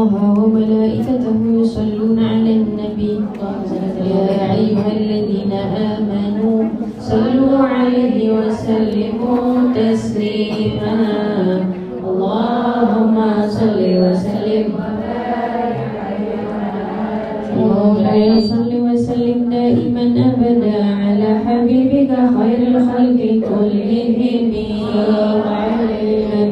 الله وملائكته يصلون على النبي يا أيها الذين آمنوا صلوا عليه وسلموا تسليما اللهم صل وسلم مولاي صل وسلم دائما أبدا على حبيبك خير الخلق كلهم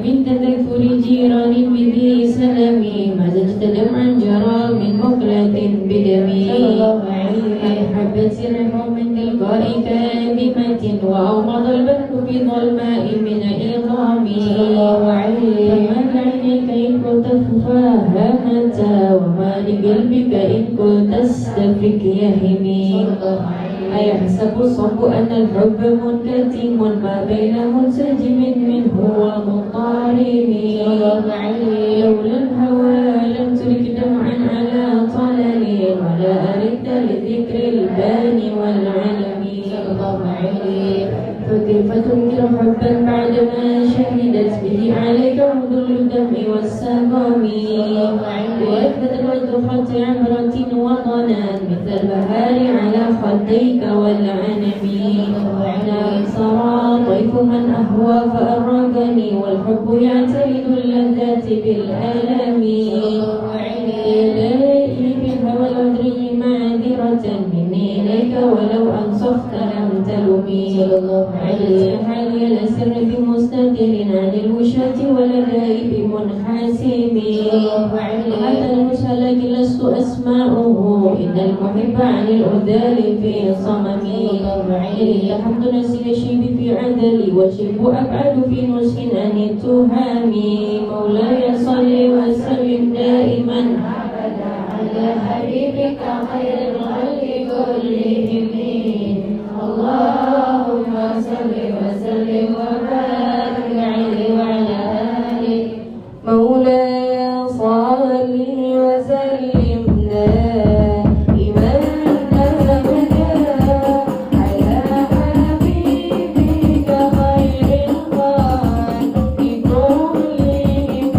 من تذكر جيران بذي سلمي مزجت دمعا جرى من مقلة بدمي أي حبة رح من تلقاء كاذبة وأومض البث بظلماء من إظامي فما لعينيك إن كنت فاهمتا وما لقلبك إن كنت استفك يهمي أيحسب الصب أن الحب منكتم ما بين منسجم منه ومضطرب لولا الهوى لم ترك دمعا على طلل ولا أردت لذكر البان والعلم فكيف تنكر حبا بعدما شهدت به عليك عذر الدم والسقم وأثبت والدخلت عبرة وطنان مثل البهار على خديك والعنب نعم سرى طيف من أهوى فأرقني والحب يعترض اللذات بالألم إلهي بالهوى العذري معذرة مني إليك ولو أنصفت لم تلمي حالي الأسر بمستتر عن الوشاة ولدي بمنحسب حتى المسلك لست أسماؤه إن المحب عن الأذال في صممي التحمت نسي شيبي في عدلي وشب أبعد في نسك عن التهام مولاي صل وسلم دائما على حبيبك خير الخلق كلهم اللهم صل وسلم وبارك عليه وعلى آله مولاي صل وسلم دائما أبدا على حبيبك خير الخلق كلهم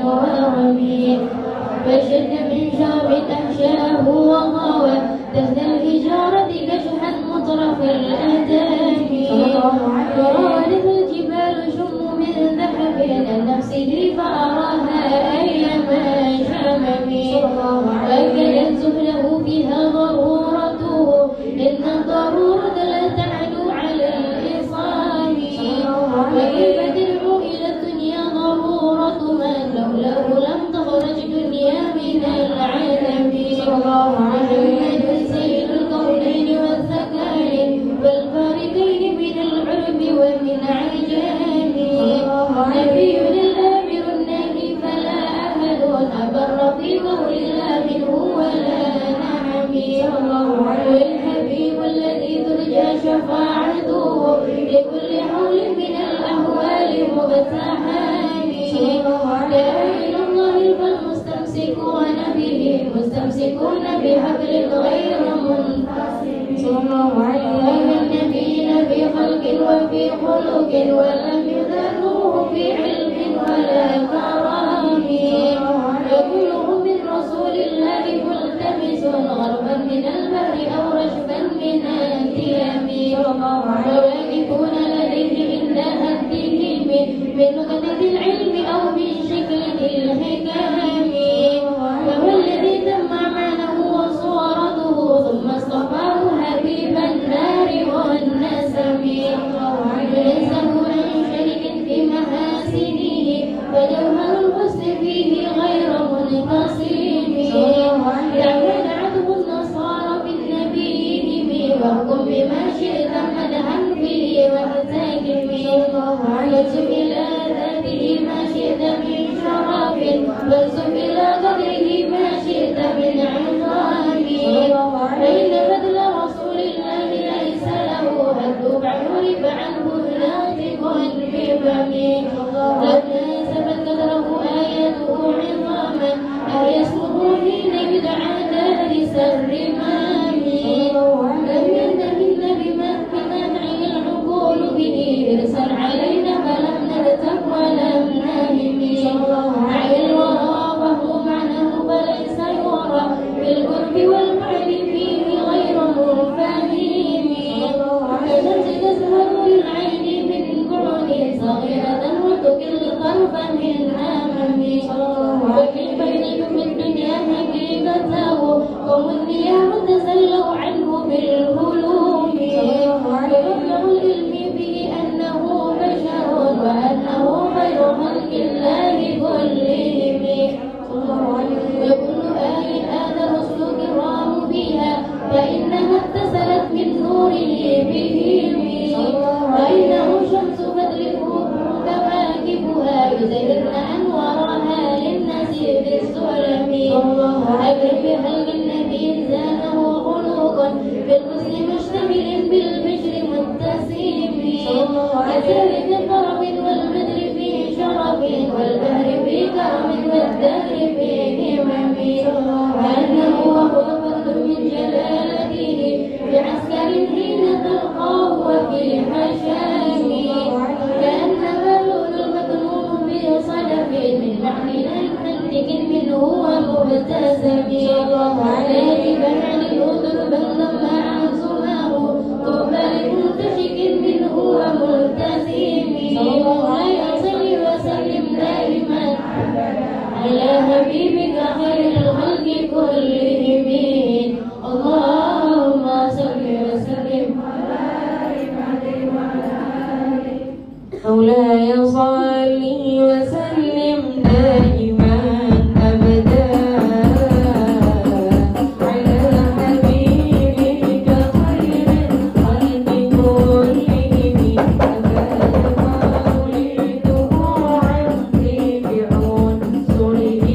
ورمي فشد من شعب أحشاه وغاوى تحت الحجارة كشحا مطرف الأدام وراودت الجبال شم من ذهب عن نفسه فأراها أيما شمم وكانت زهله فيها ضرورته إن الضرورة لا تعلو على الإصام وكيف تدعو إلى الدنيا ضرورة من لولاه لم تخرج دنيا من العالم محمد سيد الكونين والثقلين والفارقين من العرب ومن عجام نبي الآمر النهي فلا أحد أبر في قول الله منه ولا نعم والحبيب الذي ترجى شفاعته لكل حول من الأهوال مبتحام داعي الله فالمستمسكون به مستمسكون بحبل غير منفصل النبيين في خلق وفي خلق ولم يذنوه في علم ولا كرام وكلهم من رسول الله ملتمس غربا من البحر أو رشفا من الديام وواقفون لديه عند هديه من غدد العلم أو من شكل الحكام وهو الذي تم معنه وصورته ثم اصطفاه حبيب النار والنسم ينزه عن شرك في محاسنه فجوهر الحسن فيه غير منقسم يعمل عدو النصارى بالنبيهم واحكم بما شئت مدحا فيه واحتكم واكتب إلى ذاته ما شئت من شرف واكتب إلى قدره ما شئت من عظام فإن بذل رسول الله ليس له هد بعرف عنه ناطق بفم لما سبت قدره آياته عظاما أو يسمه حين يدعى دارس الرمام لم ينتهن بمنع العقول به ارسل علينا فلم نرتب ولم نهم عين الورى فهو معناه فليس يرى بالقرب والبعد فيه غير منفهم كشمس تزهر للعين من بعد صغيرة وتكل طرفا من أمام وكيف يجد في الدنيا حقيقته قوم النيام تزلوا عنه بالهلوم ومبلغ العلم به أنه بشر وأنه خير خلق الله كلهم وكل آية آثر سلوك الرام فيها فإنها اتصلت من نوره بهم وإنه شمس بدره كواكبها يزهرن أنوارها للناس بالسلم أكرم بخلق النبي زانه خلوقا بالحسن مشتمل بالبشر متسم أسر بطرف والبدر في شرف والبهر في كرم والدهر في همم كأنه وهو فرد من جلالته بعسكر حين تلقاه وفي حشام كأنما لؤلؤ المكنون في صدف من معنى منتج منه ومبتسم عليه بحر الأذن بل لما عنصماه طوبى لمنتشك منه وملتزم ويصل وسلم دائما على حبيبك خير الخلق كلهم اللهم صل وسلم مولاي صل وسلم دائما أبدا على حبيبك خير الخلق كلهم مولده عن طيب عنصره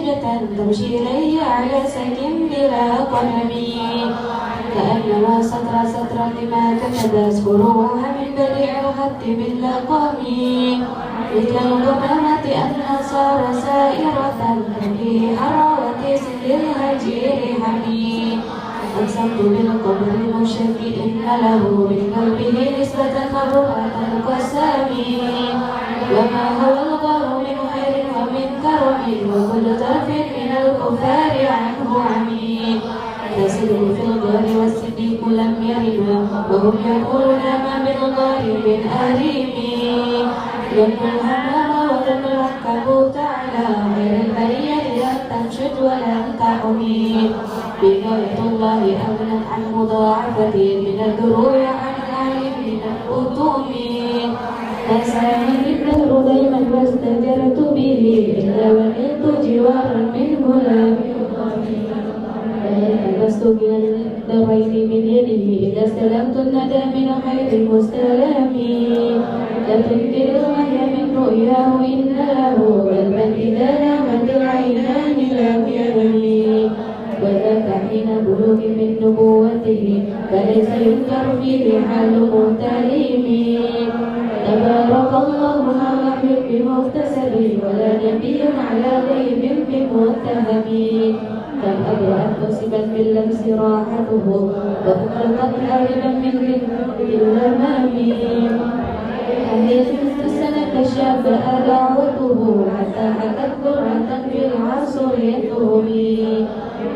نجدة تمشي إلي على سكن بلا قلم كأنما سطر لما كتب أذكرها من بديع الخط باللقم مثل الغمامة أن صار سائرة في حراوة سل الهجير حميد أقسمت بالقبر المشفي إن له من قلبه نسبة قبرة القسام وما هو الغر من خير ومن كرم وكل طرف من الكفار عنه عميد نسله في الغار والصديق لم يرم وهم يقولون ما بالغار من أريم يم الهمام ولم العنكبوت على غير البرية لم تنشد ولم تحمي بغاية الله أغنت عن مضاعفة من الدروع عن العلم من الأتوم أساني الدهر دائما واستجرت به إلا ونلت جوارا منه لا لبست بالدرين من يده إذا استلمت الندى من خير المستلم لا تنكر الوحي من رؤياه إن له قلبا إذا نامت العينان لم ينمي وذاك حين بلوغ من نبوته فليس ينكر فيه حال مهتلم تبارك الله ما وحي بمغتسل ولا نبي على غيب بمتهم كم أبرأت وسبت باللمس راحته وأطلقت هاربا من ذكر الأمام حديث السنة الشاب دعوته حتى حكت قرة في العصر يتوبي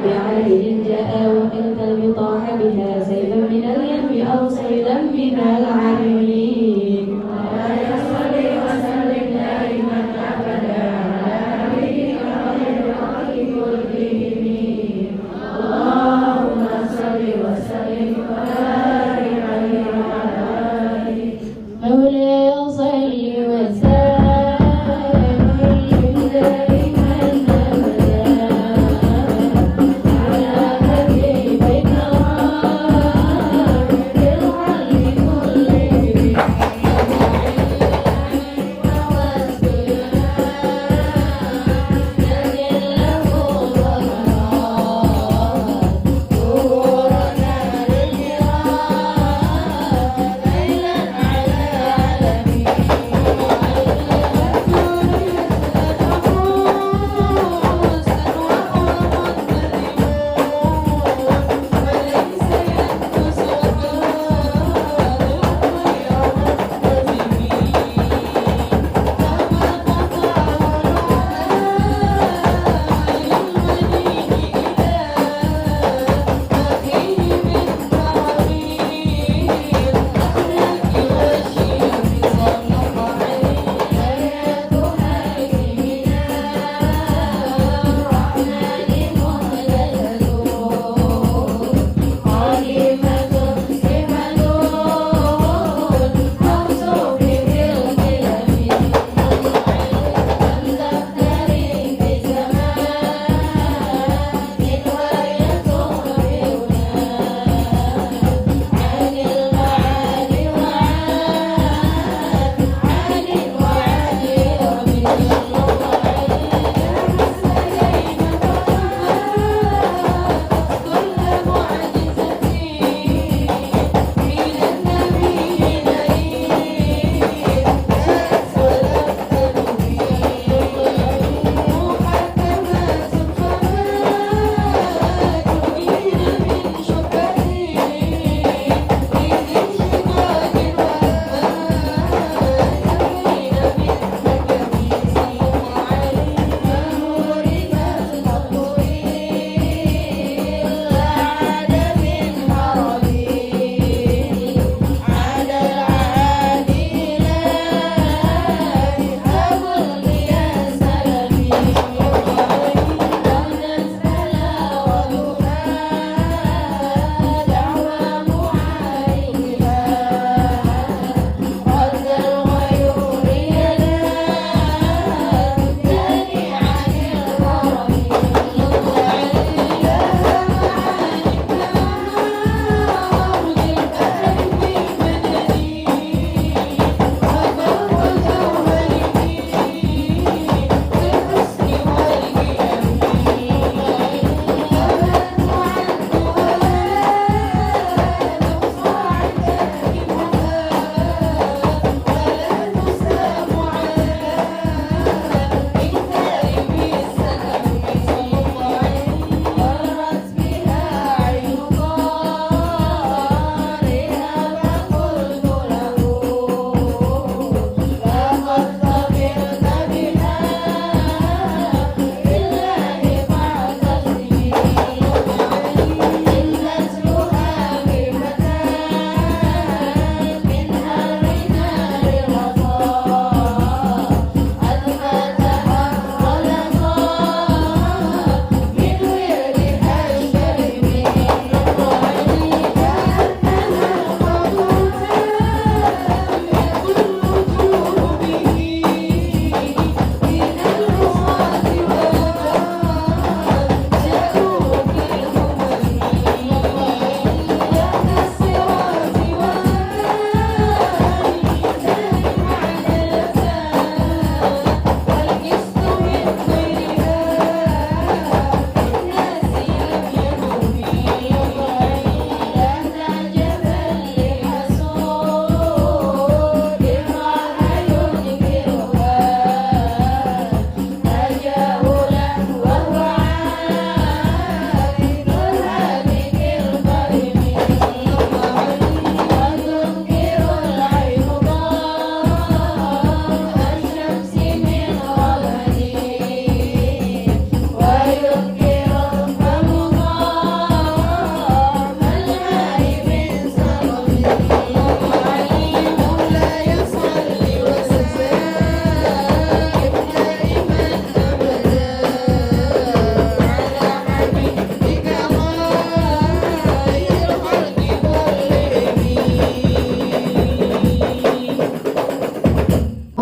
بعلي جاء وقلت المطاح بها سيفا من اليم أو صيدا من العالمين مولاي صل وسلم دائما أبدا على حبيبك بالخلق كلهم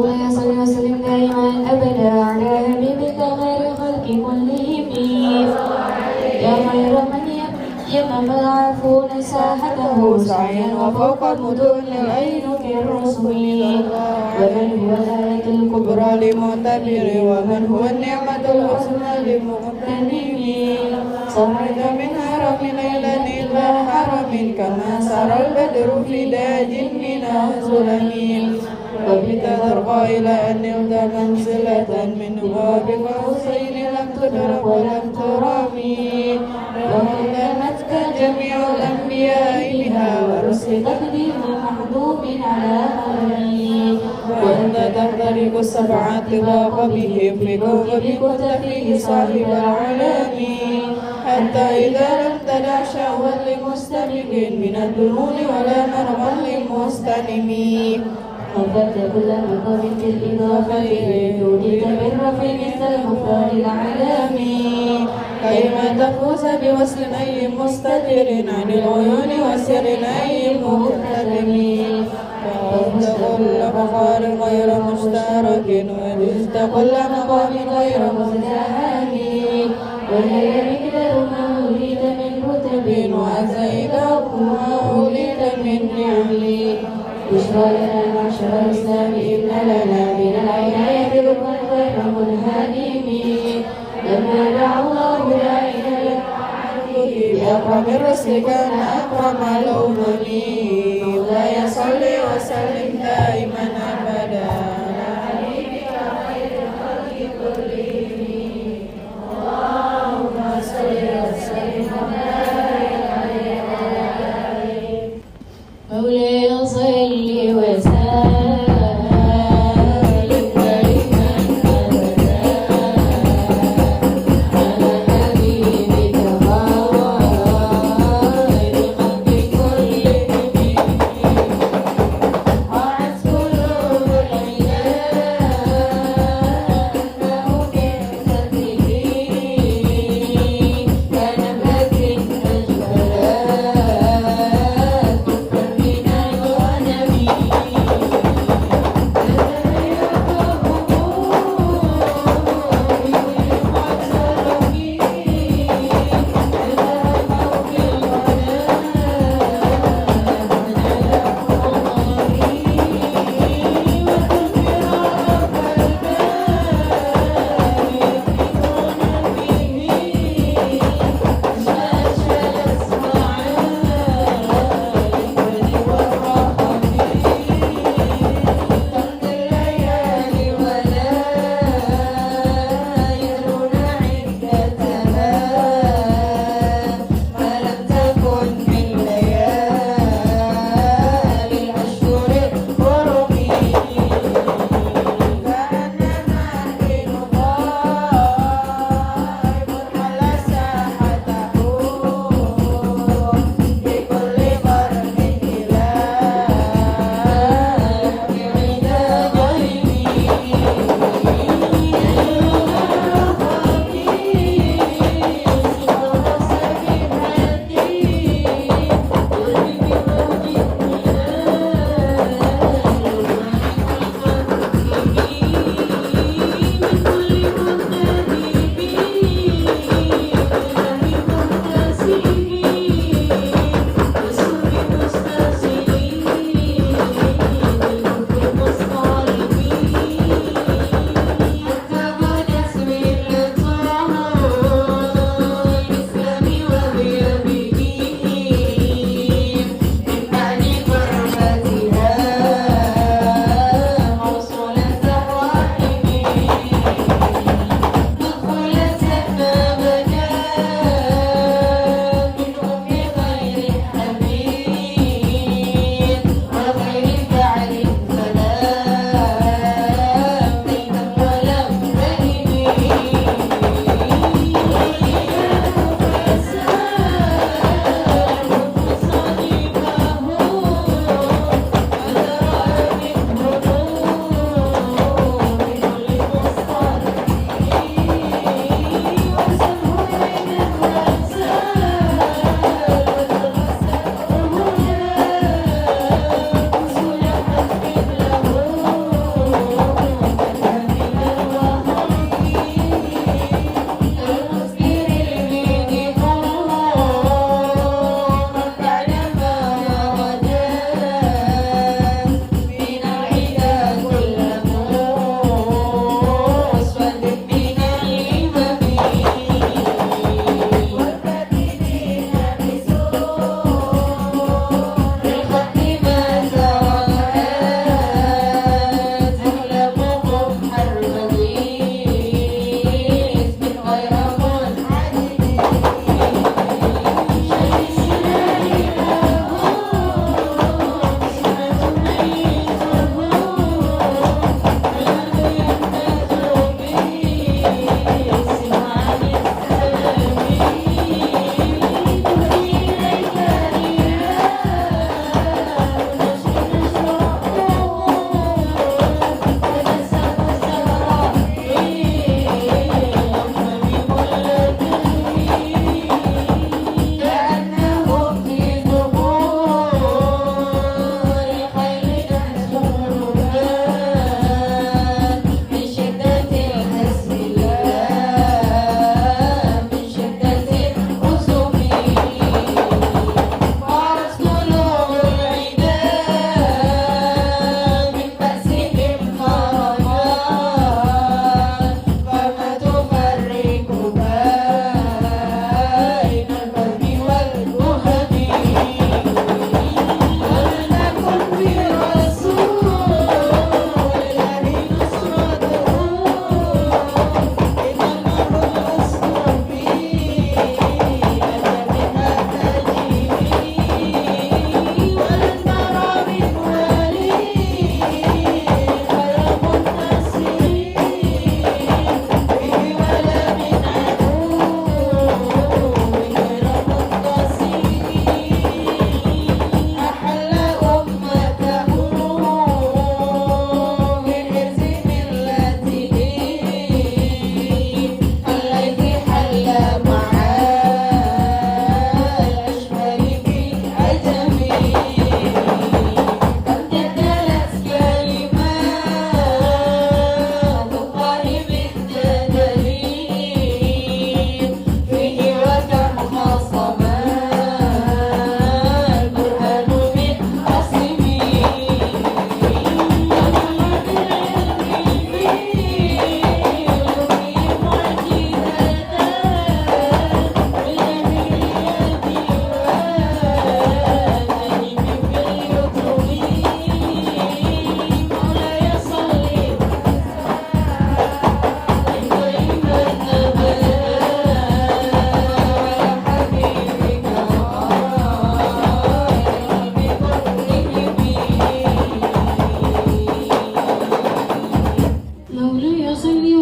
مولاي صل وسلم دائما أبدا على حبيبك خير الخلق كلهم يا خير من يمم العفون ساحته سعيا وفوق المدن العين كالرسل ومن هو الآية الكبرى لمعتبر ومن هو النعمة العظمى لمغتنم صعد من هرم ليلا إلى هرم كما سار البدر في داج من الظلم وبتترقى إلى أن نلت منزلة من باب قوسين لم تدرك ولم ترمي وهدمتك جميع الأنبياء بها ورسل تقديم محبوب على قلبي وأنت تخترق السبع طباق بهم في كوكبك تفيه صاحب العالمين حتى إذا لم تدع شهوة لمستبق من الدنون ولا مرغا لمستنم غفرت كل مقام بالإضافة إليه توديك بالرفع مثل المفرد العالمي كيما تفوز بوصل أي مستتر عن العيون وسر أي مختتم ففزت كل فخار غير مشترك وجزت كل مقام غير مزدحم وهي مقدار ما أريد من رتب وزيدك ما أريد من نعم بشرى لنا معشر الإسلام إن لنا من العناية ركن غير منهدم لما دعا الله داعيا بأكرم الرسل كان أكرم الأمم مولاي صل وسلم دائما أبدا على حبيبك خير الخلق كلهم اللهم صل وسلم وبارك عليه وعلى آله مولاي صل وسلم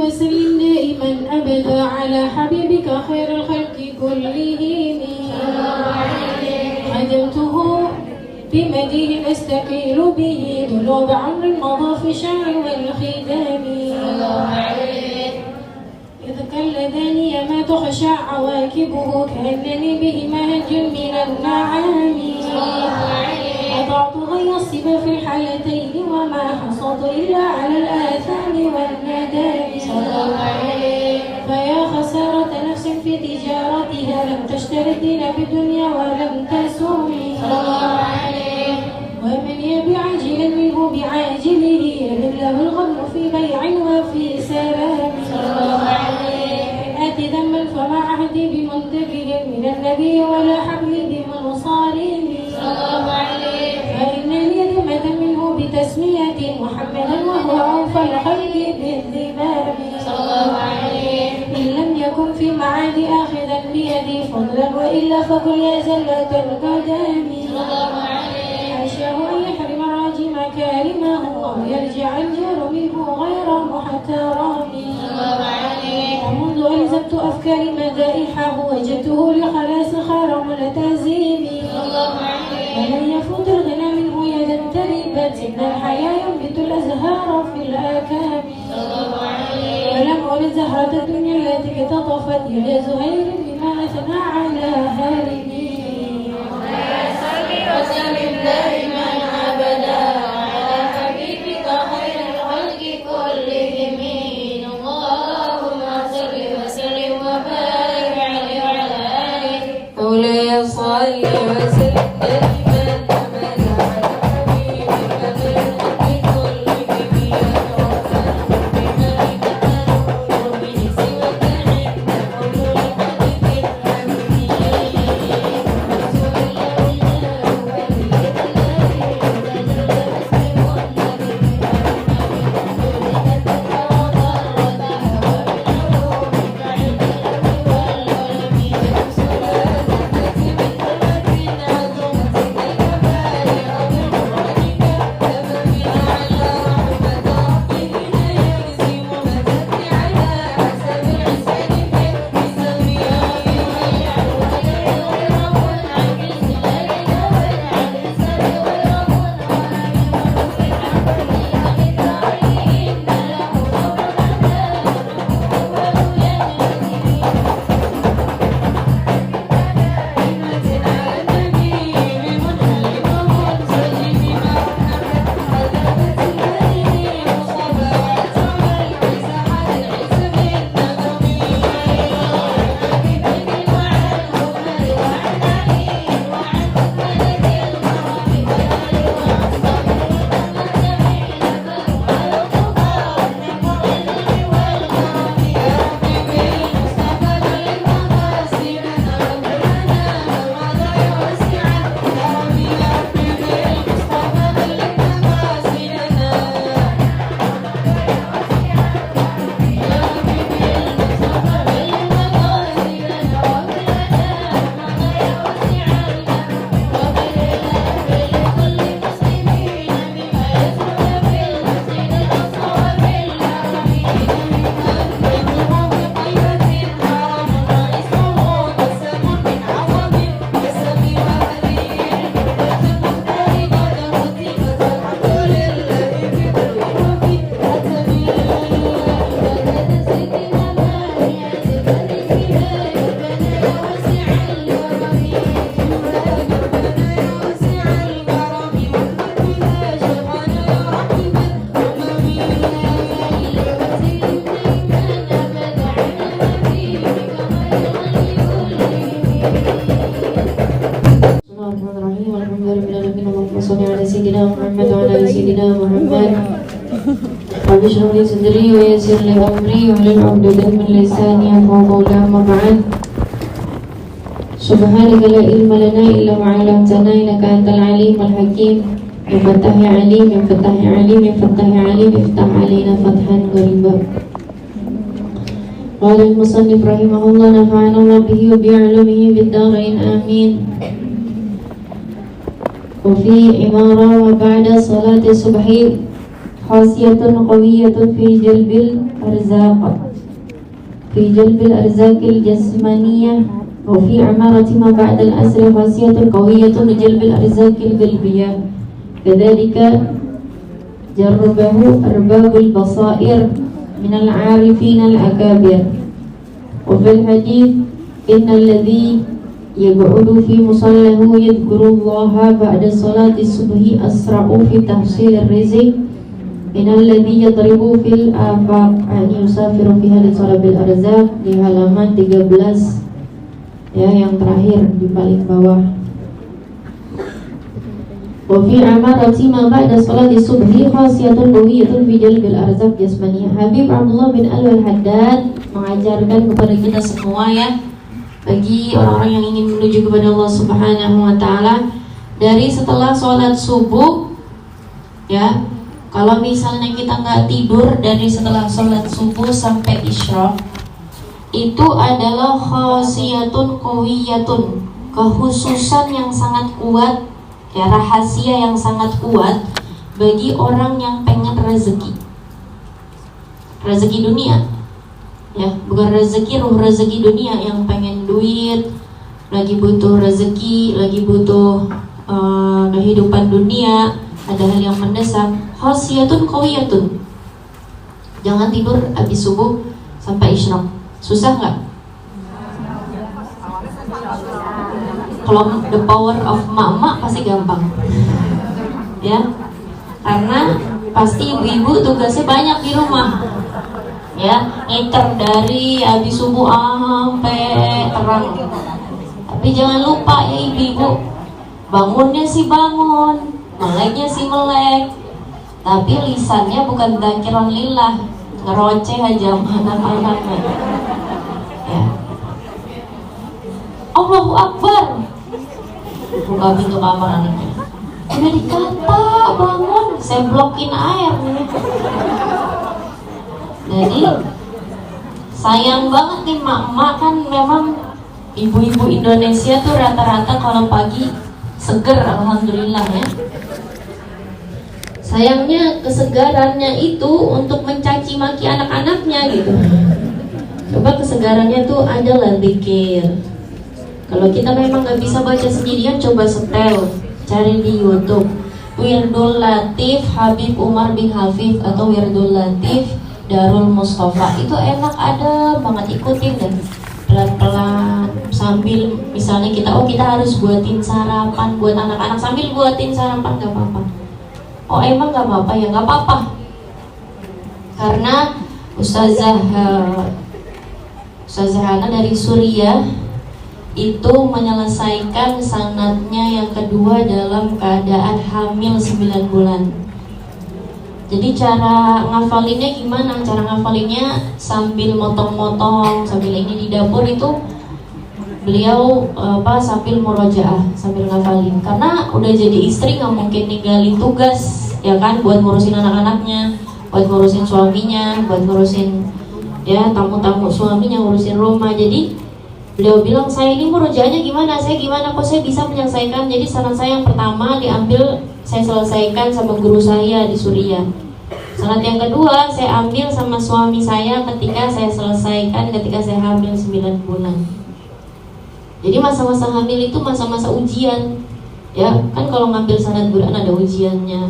وسلم دائما أبدا على حبيبك خير الخلق كلهم. خدمته بمديه أستقيل به ذنوب عمر مضى في الشعر والخدام. إذ كالذاني ما تخشع عواكبه كأنني به مهج من النعام. قطعت غي الصبا في الحالتين وما حصلت إلا على الآثام والندام. فيا خسارة نفس في تجارتها لم تشتري الدين بالدنيا ولم تسومي. ومن يبيع عاجلا منه بعاجله يبن له الغم في بيع وفي سلام. آتي ذنبا فما عهدي بمنتبه من النبي ولا حبلي بمنصارم. فإن لي ذمة منه بتسمية محمدا وهو أوفى الخلق بالذمام. إن لم يكن في معادي آخذا بيدي فضلا وإلا فقل يا زلة القدم. حاشاه أن يحرم الراجي مكارمه أو يرجع الجار منه غير محترم. ومنذ ألزمت أفكاري مدائحه وجدته لخلاص خير ملتزم. ولن يفوت الغنى منه يدا تربت إن الحياة ينبت الأزهار في الآكام. ولم أرد زهرة الدنيا التي اكتطفت يد زهير بما أثنى على هارمي. وسلم دائما أبدا على حبيبك خير الخلق كلهم. اللهم صل وسلم وبارك عليه وعلى آله. مولاي صل وسلم دائما أبدا على حبيبك خير الخلق كلهم. سيدنا محمد وعلى آل سيدنا محمد. رب اشرح لي صدري ويسر لي أمري واحلل عقدة من لساني يفقهوا قولي. أما بعد، سبحانك لا علم لنا إلا ما علمتنا إنك أنت العليم الحكيم. يا فتاح يا عليم يا فتاح يا عليم يا فتاح يا عليم افتح علينا فتحا قريبا. قال المصنف رحمه الله نفعنا الله به وبعلومه بالدارين آمين. وفي عمارة وبعد صلاة الصبح khasiyatun qawiyatun fi jalbil arzaqil jasmaniyah wa fi amarati ma ba'da al-asri khasiyatun qawiyatun fi jalbil arzaqil qalbiyah. Kadzalika jarrabahu arbabul basair minal 'arifin al-akabir. Wa fil hadits innal ladzi yaq'udu fi musallahu yadhkurullaha ba'da salati subhi asra'u fi tahsilir rizq innal ladzi yadribu fil afaq an yusafiru fi hal talabil arzaq. Di halaman 13 ya, yang terakhir di paling bawah. Wa fi amarati ma ba'da salati subhi khasiyatun qawiyatun fi jalbil arzaq jasmaniyah. Habib Abdullah bin Al-Haddad mengajarkan kepada kita semua ya, bagi orang-orang yang ingin menuju kepada Allah Subhanahu wa taala, dari setelah sholat subuh ya, kalau misalnya kita nggak tidur dari setelah sholat subuh sampai isyraq, itu adalah khasiyatun qawiyatun, kekhususan yang sangat kuat ya, rahasia yang sangat kuat bagi orang yang pengen rezeki dunia ya, bukan rezeki ruh, rezeki dunia, yang pengen duit, lagi butuh rezeki, lagi butuh kehidupan dunia, ada hal yang mendesak. Khasiyatun qawiyatun, jangan tidur habis subuh sampai isyraq. Susah nggak? Kalau the power of mak-mak pasti gampang ya, karena pasti ibu-ibu tugasnya banyak di rumah ya, ngiter dari habis subuh sampai terang. Tapi jangan lupa ya ibu-ibu, bangunnya sih bangun, meleknya sih melek, tapi lisannya bukan dzakirun lillah, ngeroceh aja anak-anaknya ya. Allahu Akbar, buka pintu kamar anaknya, udah dikata bangun, saya blokin air nih. Jadi sayang banget nih mak-mak, kan memang ibu-ibu Indonesia tuh rata-rata kalau pagi seger, alhamdulillah ya. Sayangnya kesegarannya itu untuk mencaci maki anak-anaknya gitu. Coba kesegarannya tuh adalah zikir. Kalau kita memang nggak bisa baca sendirian, coba setel, cari di YouTube Wirdul Latif Habib Umar bin Hafif atau Wirdul Latif Darul Mustafa. Itu enak, ada banget, ikutin deh pelan-pelan sambil misalnya kita harus buatin sarapan buat anak-anak, sambil buatin sarapan nggak apa-apa. Oh emang nggak apa-apa ya, nggak apa-apa, karena Ustazah Hana dari Suriah itu menyelesaikan sanadnya yang kedua dalam keadaan hamil 9 bulan. Jadi cara ngafalinnya gimana? Cara ngafalinnya sambil motong-motong, sambil ini di dapur itu beliau sambil murojaah, sambil ngafalin. Karena udah jadi istri nggak mungkin ninggalin tugas ya kan, buat ngurusin anak-anaknya, buat ngurusin suaminya, buat ngurusin ya tamu-tamu suaminya, ngurusin rumah. Jadi beliau bilang, saya ini murojaahnya gimana? Saya gimana kok saya bisa menyelesaikan? Jadi saran saya yang pertama diambil, saya selesaikan sama guru saya di Suriah. Sanad yang kedua saya ambil sama suami saya ketika saya selesaikan ketika saya hamil 9 bulan. Jadi masa-masa hamil itu masa-masa ujian. Ya, kan kalau ngambil sanad Quran ada ujiannya.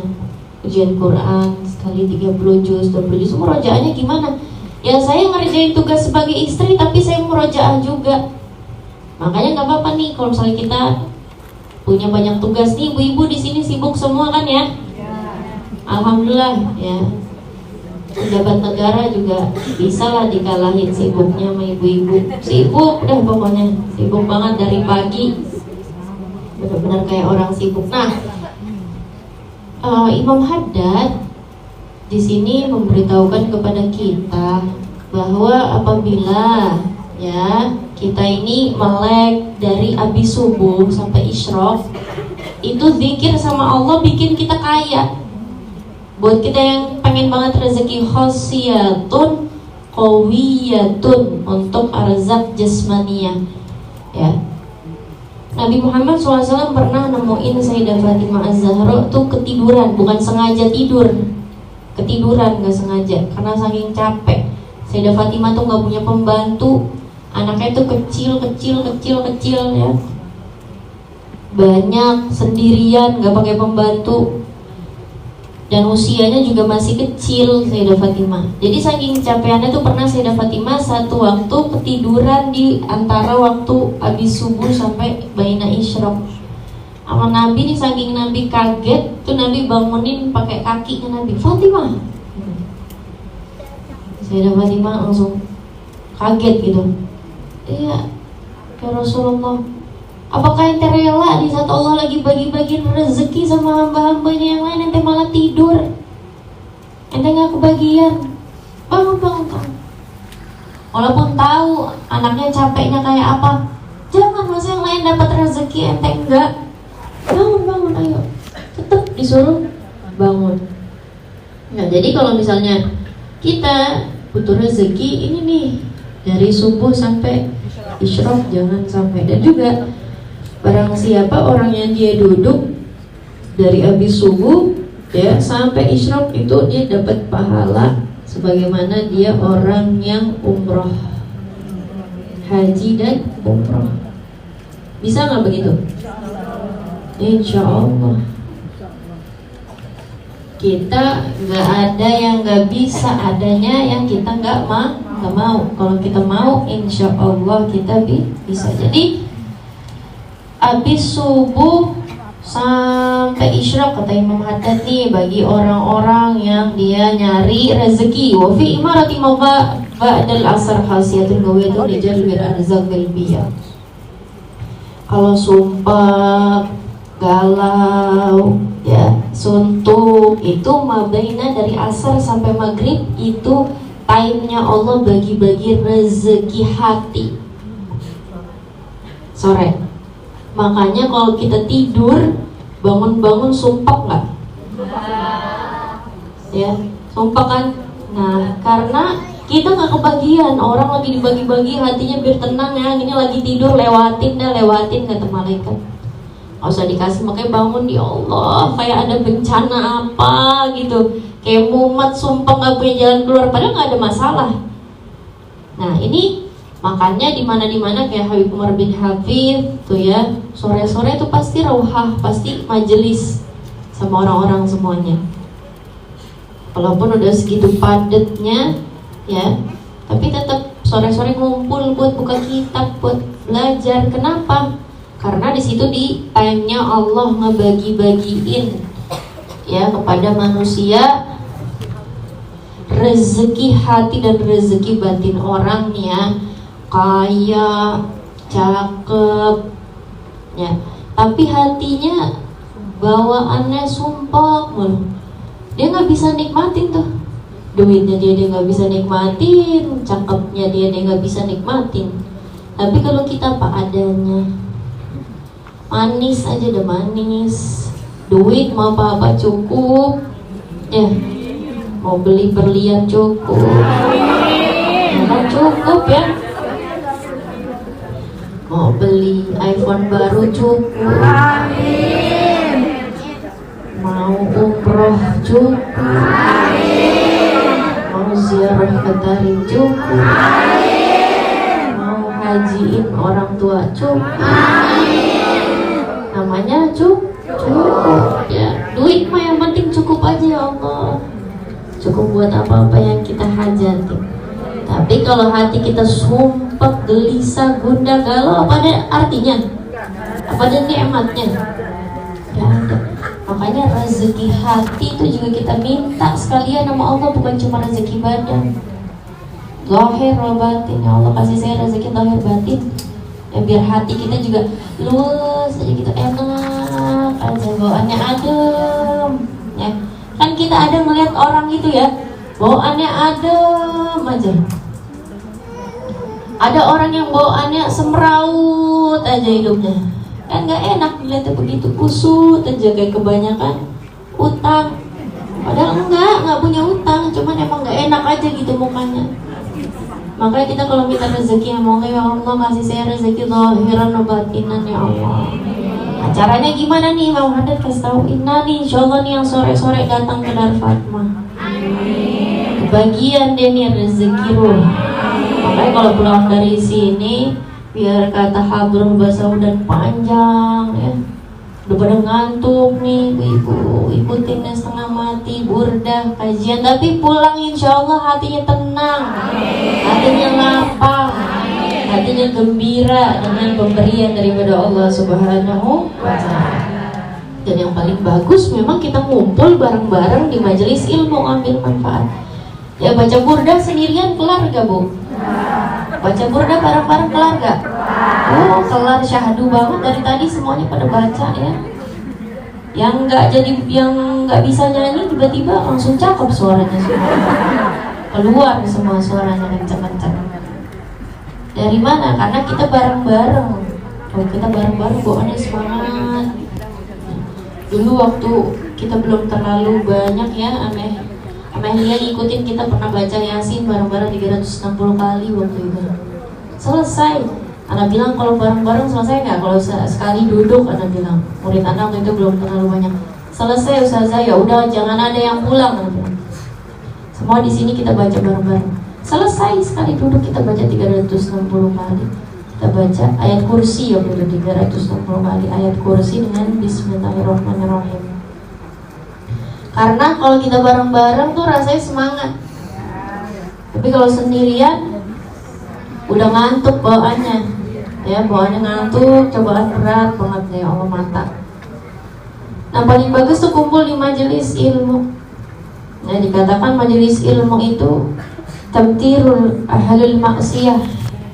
Ujian Quran sekali 30 juz, 20 juz. Murojaahnya gimana? Ya saya ngerjain tugas sebagai istri tapi saya murojaah juga. Makanya nggak apa-apa nih kalau misalnya kita punya banyak tugas nih, ibu-ibu di sini sibuk semua kan ya? Alhamdulillah ya. Pejabat negara juga bisa lah dikalahin sibuknya sama ibu-ibu. Sibuk dah pokoknya, sibuk banget dari pagi, benar-benar kayak orang sibuk. Nah, Imam Haddad di sini memberitahukan kepada kita bahwa apabila ya kita ini melek dari habis subuh sampai isyraq, itu zikir sama Allah bikin kita kaya. Buat kita yang pengen banget rezeki, khasiyatun qawiyatun, untuk arzak jasmaniyah ya. Nabi Muhammad SAW pernah nemuin Sayyidah Fatimah Az-Zahra tuh ketiduran, bukan sengaja tidur ketiduran nggak sengaja karena saking capek. Sayyidah Fatimah tuh nggak punya pembantu, anaknya tuh kecil ya, banyak, sendirian, nggak pakai pembantu, dan usianya juga masih kecil Sayyidah Fatimah. Jadi saking capeannya tuh pernah Sayyidah Fatimah satu waktu ketiduran di antara waktu habis subuh sampai baina isyraq. Sama Nabi nih, saking Nabi kaget tuh Nabi bangunin pakai kakinya Nabi, Fatimah. Sayyidah Fatimah langsung kaget gitu. Iya, ya Rasulullah, apakah ente rela di saat Allah lagi bagi-bagiin rezeki sama hamba-hambanya yang lain, ente malah tidur, ente gak kebagian? Bangun. Walaupun tahu anaknya capeknya kayak apa, jangan, masa yang lain dapat rezeki ente enggak? Bangun, ayo. Tetap disuruh bangun. Nah, jadi kalau misalnya kita butuh rezeki ini nih dari subuh sampai isyraq, jangan sampai. Dan juga barang siapa orang yang dia duduk dari habis subuh ya sampai isyraq, itu dia dapat pahala sebagaimana dia orang yang umroh, haji dan umroh. Bisa nggak begitu? Insya Allah. Kita nggak ada yang nggak bisa, adanya yang kita nggak mau. Kalau kita mau, insya Allah kita bisa. Jadi habis subuh sampai isyraq kata Imam Haddad nih, bagi orang-orang yang dia nyari rezeki. Wa fi imarati ba'dal asar khasiyatul gawiyatun lijalbil arzaq bil biyah. Kalau sumpah, galau, ya, suntuk, itu mabaina dari asar sampai maghrib, itu time-nya Allah bagi-bagi rezeki hati sore. Makanya kalau kita tidur, bangun-bangun sumpah nggak? Ya, sumpah kan? Nah, karena kita nggak kebagian, orang lagi dibagi-bagi hatinya biar tenang ya, ini lagi tidur, lewatin kata malaikat. Gak usah dikasih, makanya bangun, ya Allah, kayak ada bencana apa gitu, kayak mumet, sumpah gak punya jalan keluar, padahal gak ada masalah. Nah ini makanya dimana kayak Habib Umar bin Hafid tuh ya, sore-sore itu pasti rauhah, pasti majelis sama orang-orang semuanya. Walaupun udah segitu padatnya ya, tapi tetap sore-sore ngumpul buat buka kitab, buat belajar. Kenapa? Karena di situ di time-nya Allah ngebagi-bagiin ya kepada manusia rezeki hati dan rezeki batin orangnya kaya, cakep ya, tapi hatinya bawaannya sumpah, dia nggak bisa nikmatin tuh. Duitnya dia nggak bisa nikmatin, cakepnya dia nggak bisa nikmatin. Tapi kalau kita apa adanya, manis aja udah manis, duit mau apa-apa cukup ya, mau beli berlian cukup, cukup ya, mau beli iPhone baru cukup, mau umroh cukup, mau ziarah ke Tarim cukup, mau hajiin orang tua cukup. Namanya cukup ya, duit mah yang penting cukup aja ya Allah, cukup buat apa-apa yang kita hajati. Tapi kalau hati kita sumpah, gelisah, gundah, galau, apa ada artinya? Apa ada nikmatnya? Gak ada. Makanya rezeki hati itu juga kita minta sekalian sama Allah, bukan cuma rezeki badan, zahir wa batin. Ya Allah kasih saya rezeki zahir batin ya, biar hati kita juga luas aja gitu, enak aja, bawaannya adem ya. Kan kita ada ngeliat orang gitu ya, bawaannya adem aja. Ada orang yang bawaannya semraut aja hidupnya, kan gak enak dilihatnya begitu, kusut aja kayak kebanyakan utang. Padahal enggak punya utang, cuman emang gak enak aja gitu mukanya. Makanya kita kalau minta rezeki, semoga ya Allah kasih saya rezeki zahiran wa batinan ya Allah. Nah, caranya gimana nih? Imam Haddad kasih tahu, inna nih insyaallah nih yang sore-sore datang ke Dar Fatmah. kebagian deh nih rezeki ruh. Makanya kalau pulang dari sini biar kata habrul bahasa udah panjang ya. Udah pada ngantuk nih ibu, ikutin setengah mati burdah kajian, tapi pulang insya Allah hatinya tenang, hatinya lapang, hatinya gembira dengan pemberian daripada Allah Subhanahu wa Ta'ala. Dan yang paling bagus memang kita ngumpul bareng-bareng di majelis ilmu, ambil manfaat. Ya baca burdah sendirian kelar gak bu? Baca burdah bareng-bareng kelar gak? Oh kelar, syahdu banget dari tadi semuanya pada baca ya. Yang nggak bisa nyanyi tiba-tiba langsung cakep suaranya semua. Keluar semua suaranya kencang-kencang. Dari mana? Karena kita bareng-bareng. Oh kita bareng-bareng bawaannya semangat. Dulu waktu kita belum terlalu banyak ya, Amelia ngikutin, kita pernah baca Yasin bareng-bareng 360 kali waktu itu. Selesai. Anak bilang kalau bareng-bareng selesai nggak? Kalau sekali duduk, anak bilang. Murid anak waktu itu belum terlalu banyak. Selesai Ustazah, ya udah jangan ada yang pulang. Anak bilang. Semua di sini kita baca bareng-bareng. Selesai sekali duduk kita baca 360 kali. Kita baca ayat kursi waktu itu 360 kali. Ayat kursi dengan Bismillahirrahmanirrahim. Karena kalau kita bareng-bareng tuh rasanya semangat. Tapi kalau sendirian udah ngantuk bawaannya. Ya, bawaannya ngantuk, cobaan berat banget ya Allah mata. Nah, paling bagus tuh kumpul di majelis ilmu. Nah, dikatakan majelis ilmu itu tamtirul ahlul maksiyah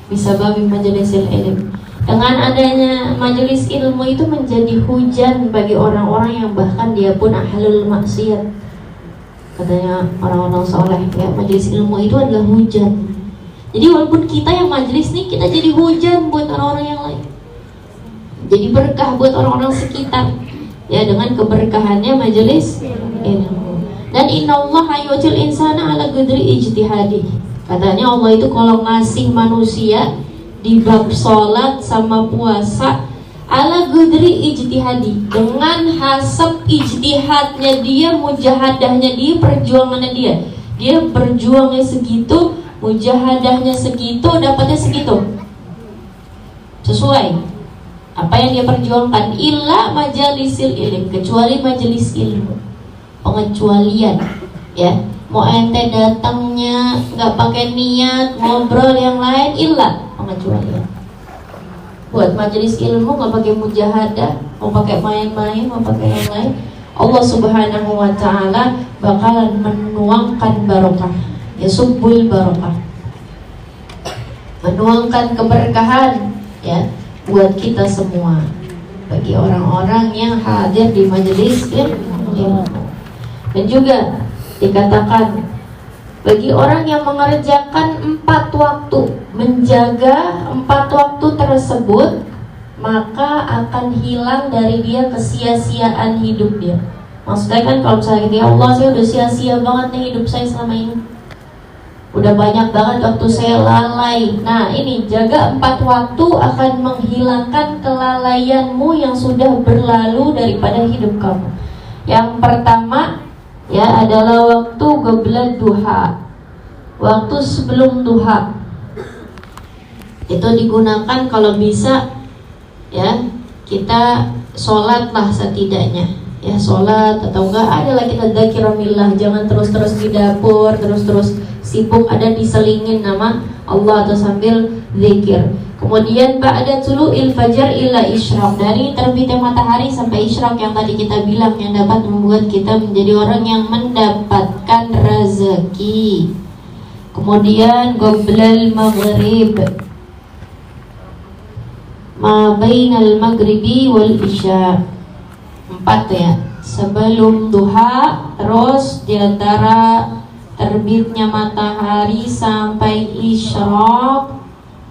bisa babi majelisil ilm. Dengan adanya majelis ilmu itu menjadi hujan bagi orang-orang yang bahkan dia pun ahlul maksiat. Katanya orang-orang soleh ya, majelis ilmu itu adalah hujan. Jadi walaupun kita yang majelis nih, kita jadi hujan buat orang-orang yang lain. Jadi berkah buat orang-orang sekitar. Ya, dengan keberkahannya majelis ilmu. Dan innallaha yu'til insana ala qadri ijtihadi. Katanya Allah itu kalau ngasih manusia di bab sholat sama puasa ala qadri ijtihadi, dengan hasab ijtihadnya dia, mujahadahnya dia, perjuangannya dia. Dia berjuangnya segitu, mujahadahnya segitu, dapatnya segitu. Sesuai apa yang dia perjuangkan. Illa majalisil ilm, kecuali majelis ilmu. Pengecualian ya. Mau ente datangnya nggak pakai niat ngobrol yang lain, illa pengecualian. Buat majelis ilmu nggak pakai mujahadah, mau pakai main-main, mau pakai yang lain, Allah Subhanahu wa Ta'ala bakalan menuangkan barokah. Ya subbul barokah, menuangkan keberkahan ya buat kita semua, bagi orang-orang yang hadir di majelis ilmu. Dan juga dikatakan bagi orang yang mengerjakan 4 waktu, menjaga 4 waktu tersebut, maka akan hilang dari dia kesia-siaan hidup dia. Maksudnya kan kalau misalnya ya Allah, saya udah sia-sia banget nih hidup saya selama ini, udah banyak banget waktu saya lalai. Nah ini, jaga 4 waktu akan menghilangkan kelalaianmu yang sudah berlalu daripada hidup kamu. Yang pertama ya adalah waktu qabla duha, waktu sebelum duha. Itu digunakan kalau bisa ya, kita sholatlah setidaknya ya, sholat atau enggak adalah kita dzikirullah, jangan terus-terus di dapur, terus-terus sibuk ada diselingin nama Allah atau sambil zikir. Kemudian ba'da tulu'il fajar ila isyraq, dari terbitnya matahari sampai isyraq yang tadi kita bilang, yang dapat membuat kita menjadi orang yang mendapatkan rezeki. Kemudian qoblal maghrib, ma bainal maghribi wal isya, 4 ya, sebelum duha, terus diantara terbitnya matahari sampai isyraq,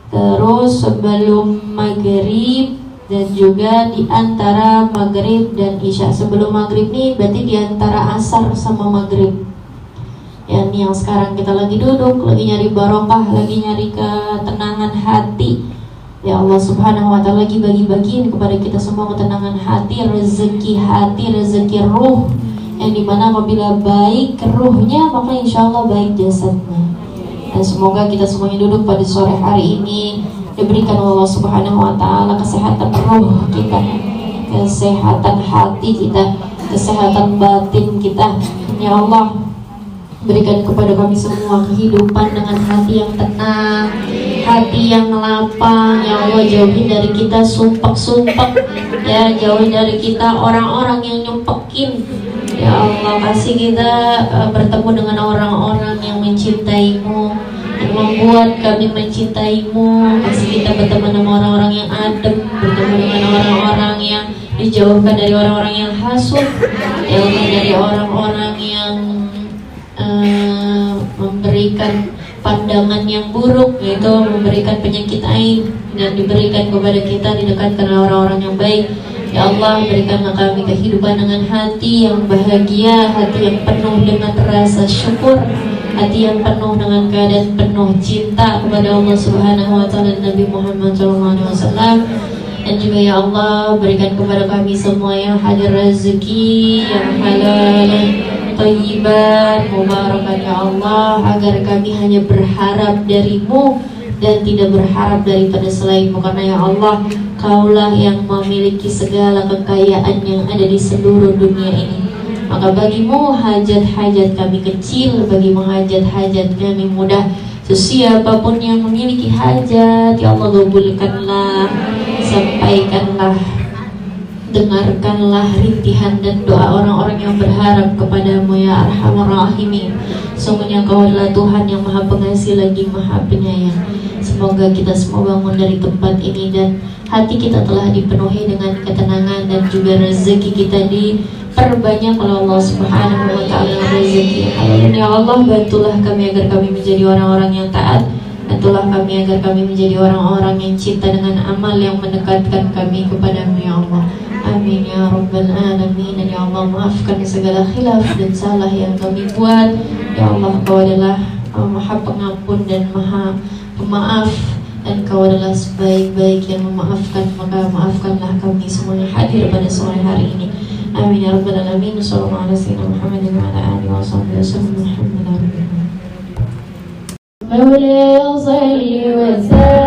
terus sebelum maghrib, dan juga di antara maghrib dan isya. Sebelum maghrib nih berarti di antara asar sama maghrib. Ya, ini yang sekarang kita lagi duduk, lagi nyari barokah, lagi nyari ketenangan hati. Ya Allah Subhanahu wa Ta'ala lagi bagi-bagiin kepada kita semua ketenangan hati, rezeki ruh yang dimana apabila baik ruhnya maka insya Allah baik jasadnya. Dan semoga kita semuanya duduk pada sore hari ini diberikan Allah Subhanahu wa Ta'ala kesehatan ruh kita, kesehatan hati kita, kesehatan batin kita. Ya Allah, berikan kepada kami semua kehidupan dengan hati yang tenang, hati yang lapang. Ya Allah, jauhi dari kita sumpek-sumpek, ya, jauhi dari kita orang-orang yang nyumpekin. Ya Allah, kasih kita bertemu dengan orang-orang yang mencintaimu, yang membuat kami mencintaimu. Kasih kita berteman dengan orang-orang yang adem, bertemu dengan orang-orang yang dijauhkan dari orang-orang yang hasut, ya Allah, dari orang-orang yang memberikan pandangan yang buruk, yaitu memberikan penyakit aib, dan diberikan kepada kita didekatkan oleh orang-orang yang baik. Ya Allah, berikanlah kami kehidupan dengan hati yang bahagia, hati yang penuh dengan rasa syukur, hati yang penuh dengan keadaan penuh cinta kepada Allah Subhanahu wa Ta'ala dan Nabi Muhammad SAW. Dan juga ya Allah, berikan kepada kami semua yang hadir rezeki yang halal, thayyiban, mubarakan ya Allah, agar kami hanya berharap darimu dan tidak berharap daripada selainmu, karena ya Allah, Kaulah yang memiliki segala kekayaan yang ada di seluruh dunia ini. Maka bagimu hajat-hajat kami kecil, bagimu hajat-hajat kami mudah. Sesiapapun yang memiliki hajat, ya Allah, kabulkanlah, sampaikanlah, dengarkanlah rintihan dan doa orang-orang yang berharap kepadamu ya Arhamar Rahimin. Sungguhnya Kau adalah Tuhan yang Maha Pengasih lagi Maha Penyayang. Semoga kita semua bangun dari tempat ini dan hati kita telah dipenuhi dengan ketenangan, dan juga rezeki kita diperbanyak oleh Allah Subhanahu wa Ta'ala rezeki. Ya Allah, bantulah kami agar kami menjadi orang-orang yang taat. Bantulah kami agar kami menjadi orang-orang yang cinta dengan amal yang mendekatkan kami kepadamu ya Allah. Amin ya Rabbal Alamin. Dan ya Allah, maafkan segala khilaf dan salah yang kami buat. Ya Allah, Kau adalah Maha Pengampun dan Maha Pemaaf, dan Kau adalah sebaik-baik yang memaafkan. Maka maafkanlah kami semua yang hadir pada sore hari ini. Amin ya Rabbal Alamin. Wassalamualaikum warahmatullahi wabarakatuh. مولاي صل وسلم